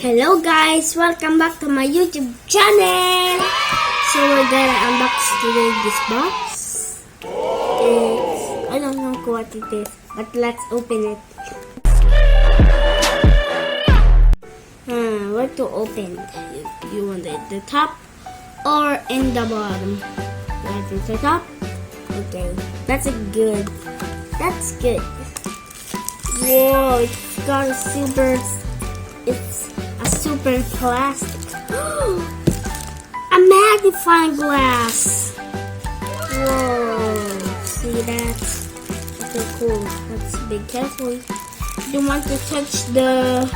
Hello guys, welcome back to my YouTube channel. So we're gonna unbox today this box. I don't know what it is, but let's open it. Where to open? You want it at the top or in the bottom? Right at the top? Okay, that's good. That's good. Whoa, it's got a super plastic. A magnifying glass. Whoa, see that? That's so cool. Let's be careful. You don't want to touch the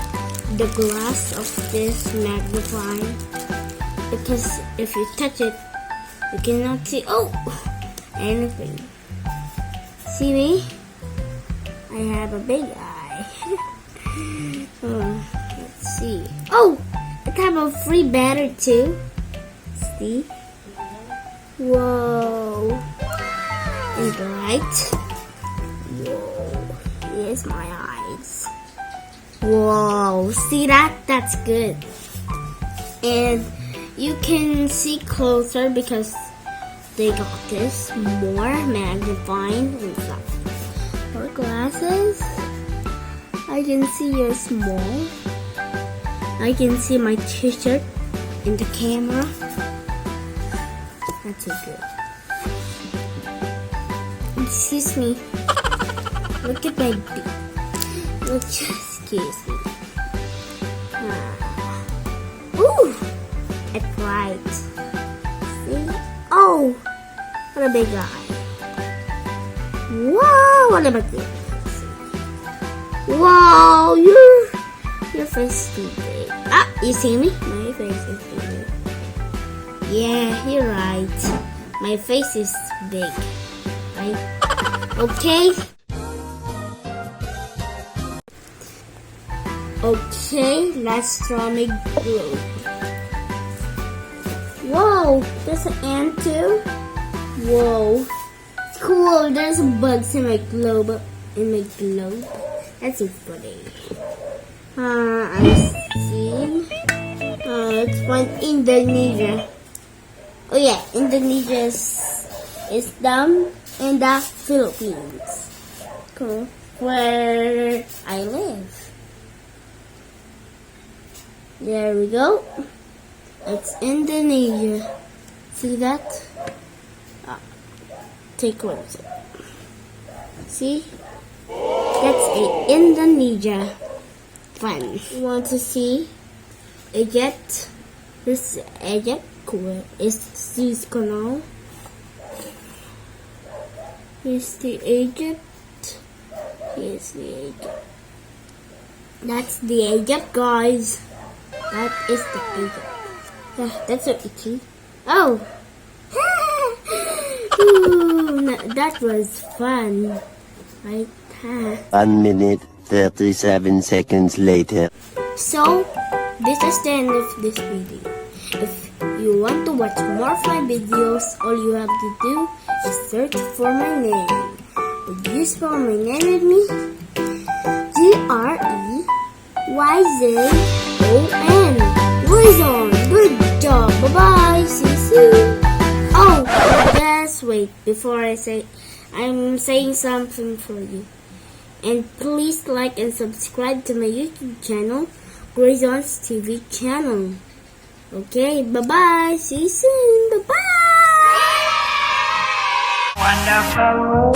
glass of this magnifying, because if you touch it, you cannot see anything. See me? I have a big eye. Let's see. Oh, it have a free battery too. See? Whoa. And bright. Whoa. Here's my eyes. Whoa. See that? That's good. And you can see closer because they got this more magnifying and stuff. For glasses, I can see you're small. I can see my t-shirt in the camera. That's so good. Excuse me. Look at my beak. Excuse me. Ooh! It's bright. See? Oh! What a big eye. Wow! What about this? Wow! Your face is too big. Ah! You see me? My face is too big. Yeah, you're right. My face is big. Right? Okay? Okay, let's draw my globe. Whoa! There's an ant too? Whoa! It's cool. There's bugs in my globe. That's so funny. I see. It's from Indonesia. Oh yeah, Indonesia is down in the Philippines. Cool. Where I live. There we go. It's Indonesia. See that? Take a look. See? That's Indonesia. Fun. You want to see Egypt? This Egypt cool. Is Suez Canal. Here's the Egypt. Here's the Egypt. That's the Egypt, guys. That is the Egypt. Yeah, that's so itchy. Oh! Ooh, that was fun. Right? 1 minute, 37 seconds later. So, this is the end of this video. If you want to watch more of my videos, all you have to do is search for my name. Would you spell my name with me? Greyzon. Greyzon. Good job. Bye-bye. See you soon. Oh, just wait. Before I'm saying something for you. And please like and subscribe to my YouTube channel, Greyzon's TV channel. Okay, bye-bye. See you soon. Bye-bye. Wonderful.